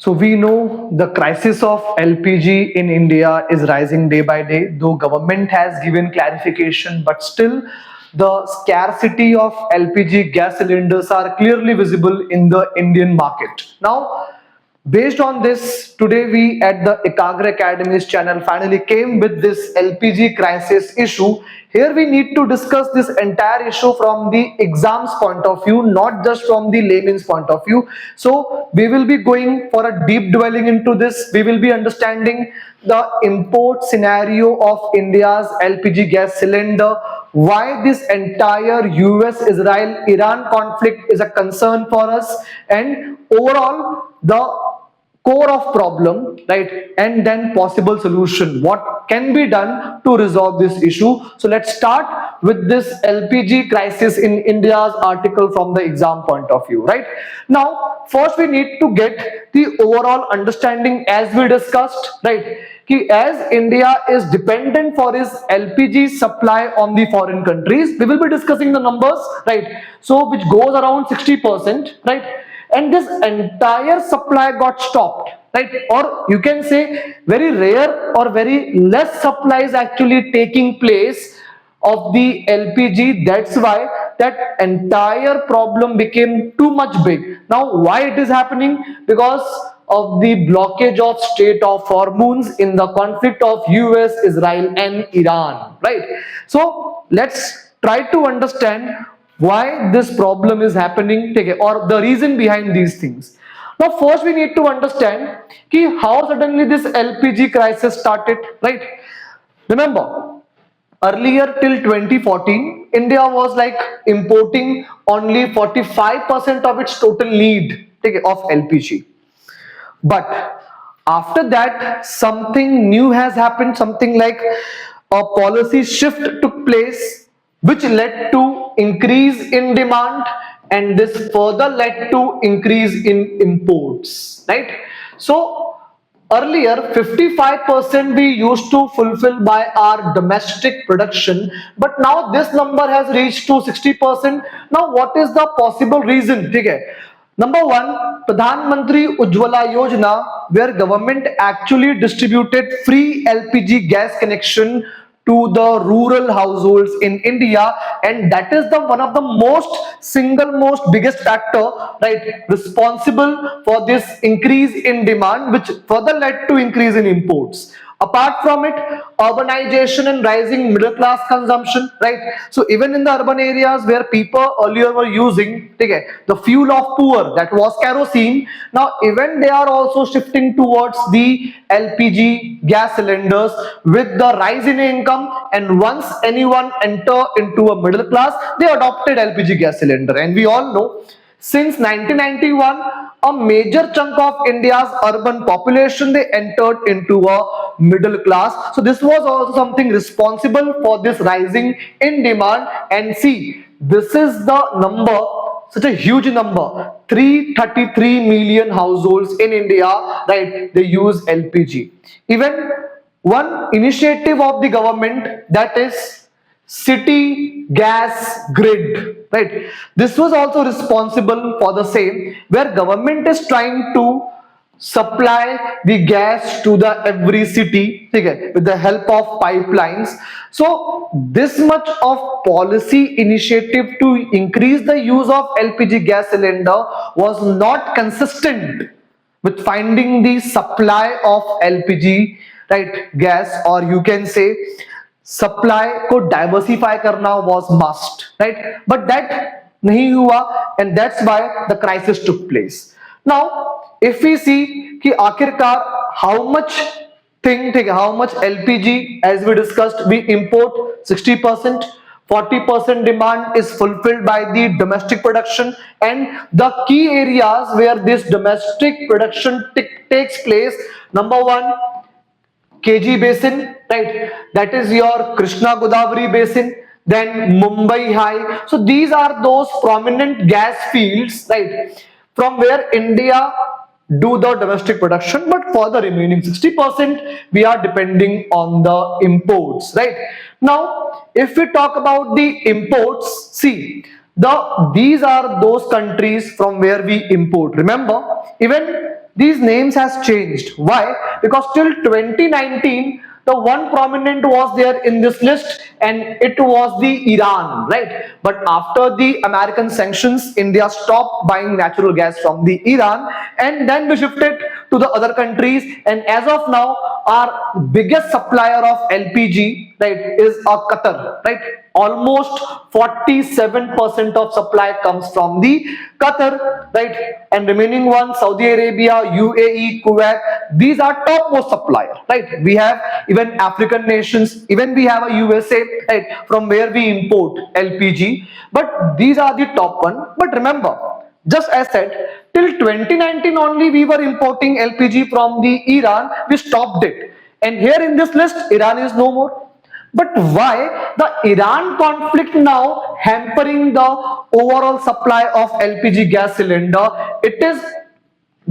So we know the crisis of LPG in India is rising day by day, though government has given clarification, but still the scarcity of LPG gas cylinders are clearly visible in the Indian market. Now, based on this, today we at the Ekagra Academy's channel finally came with this LPG crisis issue. Here we need to discuss this entire issue from the exams point of view, not just from the layman's point of view. So we will be going for a deep dwelling into this. We will be understanding the import scenario of India's LPG gas cylinder, why this entire US Israel Iran conflict is a concern for us, and overall the core of problem, right, and then possible solution, what can be done to resolve this issue. So let's start with this LPG crisis in India's article from the exam point of view. Right now, first we need to get the overall understanding, as we discussed, right, as India is dependent for its LPG supply on the foreign countries. We will be discussing the numbers, right, so which goes around 60%, right, and this entire supply got stopped, right, or you can say very rare or very less supply is actually taking place of the LPG. That's why that entire problem became too much big. Now why it is happening? Because of the blockage of Strait of Hormuz in the conflict of US, Israel and Iran, right? So let's try to understand why this problem is happening, or the reason behind these things. Now first we need to understand how suddenly this LPG crisis started, right? Remember, earlier till 2014, India was like importing only 45% of its total need of LPG. But after that, something new has happened, something like a policy shift took place, which led to increase in demand, and this further led to increase in imports, right? So earlier 55% we used to fulfill by our domestic production, but now this number has reached to 60%. Now what is the possible reason? Number one, Pradhan Mantri Ujjwala Yojana, where government actually distributed free LPG gas connection to the rural households in India, and that is the one of the most biggest factor, right, responsible for this increase in demand, which further led to increase in imports. Apart from it, urbanization and rising middle class consumption, right? So even in the urban areas where people earlier were using the fuel of poor, that was kerosene, now even they are also shifting towards the LPG gas cylinders with the rise in income, and once anyone enter into a middle class, they adopted LPG gas cylinder. And we all know, since 1991, a major chunk of India's urban population, they entered into a middle class. So this was also something responsible for this rising in demand. And see, this is the number, such a huge number, 333 million households in India, right, they use LPG. Even one initiative of the government, that is city gas grid, right, this was also responsible for the same, where government is trying to supply the gas to the every city with the help of pipelines. So this much of policy initiative to increase the use of LPG gas cylinder was not consistent with finding the supply of LPG, right, gas, or you can say supply को diversify करना was must, right, but that नहीं हुआ, and that's why the crisis took place. Now if we see कि आखिरकार how much LPG, as we discussed, we import 60%, 40% demand is fulfilled by the domestic production, and the key areas where this domestic production takes place, number one, KG basin, right, that is your Krishna Godavari basin, then Mumbai High. So these are those prominent gas fields, right, from where India do the domestic production, but for the remaining 60% we are depending on the imports, right? Now if we talk about the imports, see, these are those countries from where we import. Remember, even these names has changed. Why? Because till 2019, the one prominent was there in this list, and it was the Iran, right? But after the American sanctions, India stopped buying natural gas from the Iran, and then we shifted to the other countries. And as of now, our biggest supplier of LPG, right, is Qatar, right? Almost 47% of supply comes from the Qatar, right? And remaining one, Saudi Arabia, UAE, Kuwait, these are topmost supplier, right? We have even African nations, even we have a USA, right, from where we import LPG, but these are the top one. But remember, just as said, till 2019 only we were importing LPG from the Iran, we stopped it. And here in this list, Iran is no more. But why the Iran conflict now hampering the overall supply of LPG gas cylinder? It is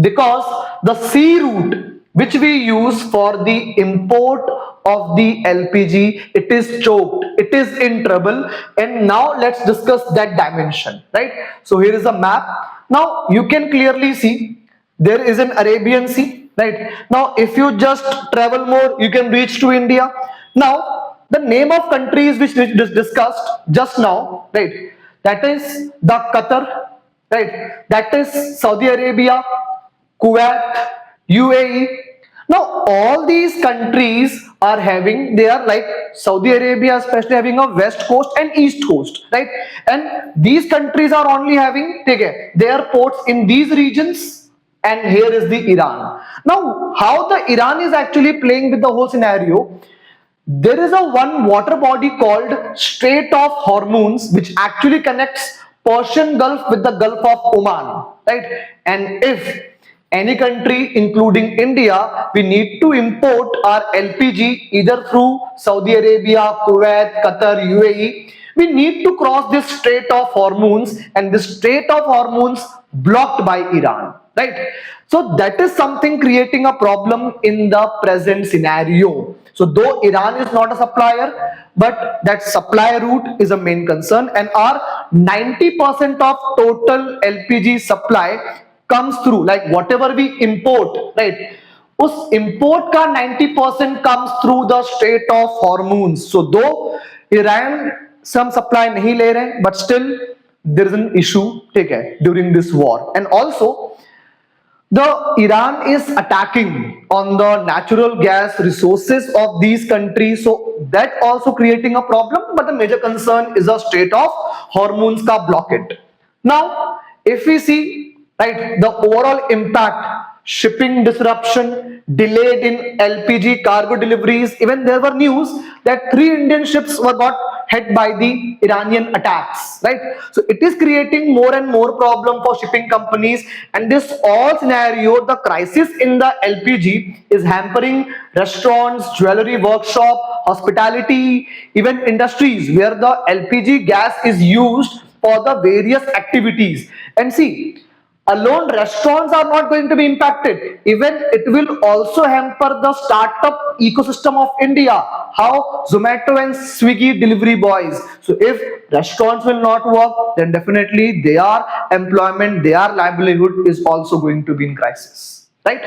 because the sea route which we use for the import of the LPG, it is choked, it is in trouble. And now let's discuss that dimension, right? So here is a map. Now you can clearly see there is an Arabian Sea, right? Now if you just travel more, you can reach to India. Now the name of countries which we just discussed just now, right, that is the Qatar, right, that is Saudi Arabia, Kuwait, UAE. Now all these countries are having, they are like Saudi Arabia especially having a west coast and east coast, right? And these countries are only having, take care, their ports in these regions, and here is the Iran. Now how the Iran is actually playing with the whole scenario? There is a one water body called Strait of Hormuz, which actually connects Persian Gulf with the Gulf of Oman, right? And if any country including India, we need to import our LPG either through Saudi Arabia, Kuwait, Qatar, UAE, we need to cross this Strait of Hormuz, and this Strait of Hormuz blocked by Iran, right? So that is something creating a problem in the present scenario. So though Iran is not a supplier, but that supply route is a main concern, and our 90% of total LPG supply comes through, like whatever we import, right, उस import का 90% comes through the Strait of Hormuz. So though Iran some supply नहीं ले रहे, but still there is an issue, ठीक है, during this war. And also the Iran is attacking on the natural gas resources of these countries, so that also creating a problem. But the major concern is the Strait of Hormuz ka blockade. Now if we see, right, the overall impact, shipping disruption, delayed in LPG cargo deliveries, even there were news that 3 Indian ships were got hit by the Iranian attacks, right? So it is creating more and more problem for shipping companies, and this all scenario, the crisis in the LPG is hampering restaurants, jewelry workshop, hospitality, even industries where the LPG gas is used for the various activities. And see, alone restaurants are not going to be impacted, even it will also hamper the startup ecosystem of India, how Zomato and Swiggy delivery boys. So if restaurants will not work, then definitely their employment, their livelihood is also going to be in crisis, right?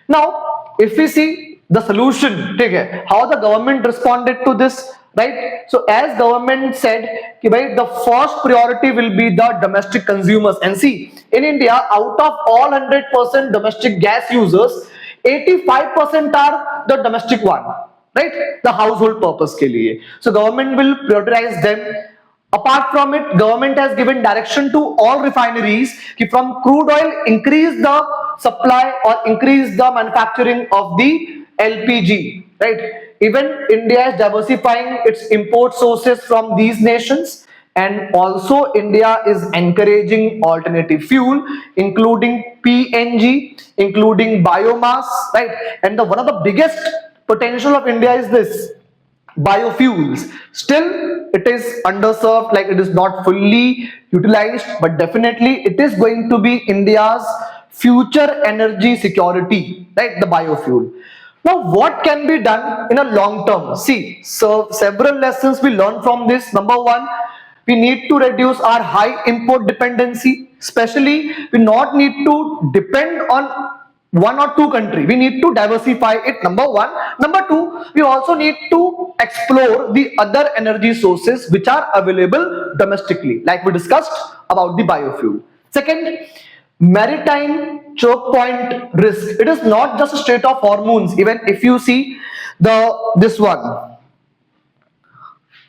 Now if we see the solution, take care, how the government responded to this, right? So as government said कि भाई the first priority will be the domestic consumers. And see, in India, out of all 100% domestic gas users, 85% are the domestic one, right, the household purpose के लिए. So government will prioritize them. Apart from it, government has given direction to all refineries कि from crude oil increase the supply or increase the manufacturing of the LPG, right? Even India is diversifying its import sources from these nations, and also India is encouraging alternative fuel, including PNG, including biomass, right? And one of the biggest potential of India is this biofuels. Still it is underserved, like it is not fully utilized, but definitely it is going to be India's future energy security, right, the biofuel. Now what can be done in a long term? See, so several lessons we learn from this. Number one, we need to reduce our high import dependency, especially we not need to depend on one or two country. We need to diversify it, number one. Number two, we also need to explore the other energy sources which are available domestically, like we discussed about the biofuel. Second, maritime choke point risk. It is not just a Strait of Hormuz. Even if you see this one,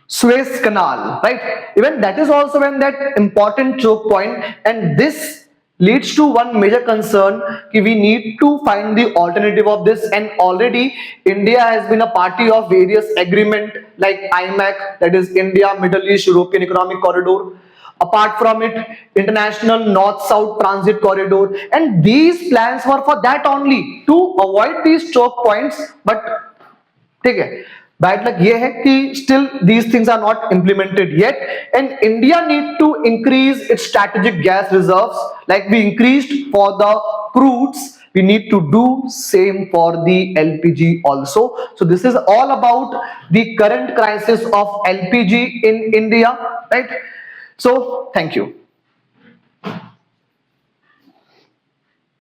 Suez Canal, right? Even that is also when that important choke point, and this leads to one major concern कि we need to find the alternative of this. And already India has been a party of various agreement like IMEC, that is India Middle East European Economic Corridor. Apart from it, international north-south transit corridor, and these plans were for that only, to avoid these choke points. But ठीक है, bad luck ये है कि still these things are not implemented yet, and India need to increase its strategic gas reserves like we increased for the crudes. We need to do same for the LPG also. So this is all about the current crisis of LPG in India, right? So thank you.